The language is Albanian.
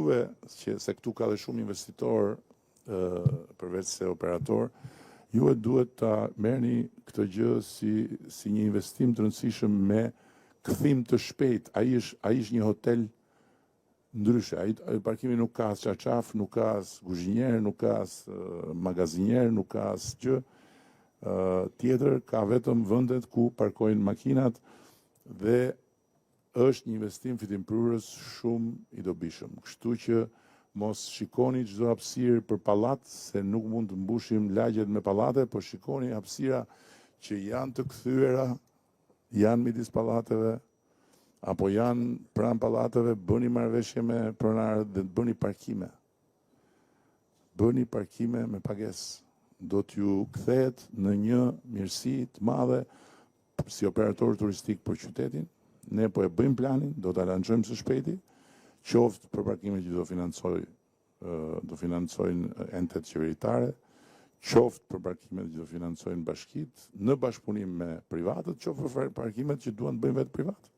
juve, se këtu ka dhe shumë investitor, përveç se operator, juve duhet ta merrni këtë gjë si një investim të rëndësishëm me kthim të shpejt. Ai është një hotel ndryshe. Ai parkimi nuk ka as çarçaf, nuk ka as kuzhinier, nuk ka as magazinier, nuk ka as gjë tjetër, ka vetëm vendet ku parkojnë makinat dhe është një investim fitimprurës shumë i dobishëm. Kështu që mos shikoni çdo hapësirë për pallat, se nuk mund të mbushim lagjet me pallate, po shikoni hapësira që janë të kthyera, janë midis pallateve, apo janë pranë pallateve, bëni marrëveshje me pronarët dhe bëni parkime. Bëni parkime me pagesë. Do t'ju kthehet në një mirësi të madhe si operator turistik për qytetin. Ne po e bëjmë planin, do ta lançojmë së shpejti, qoftë për parkimet që do financojnë entet qeveritare, qoftë për parkimet që do financojnë bashkitë, në bashkëpunim me privatët, qoftë për parkimet që duan të bëjnë vetë privat.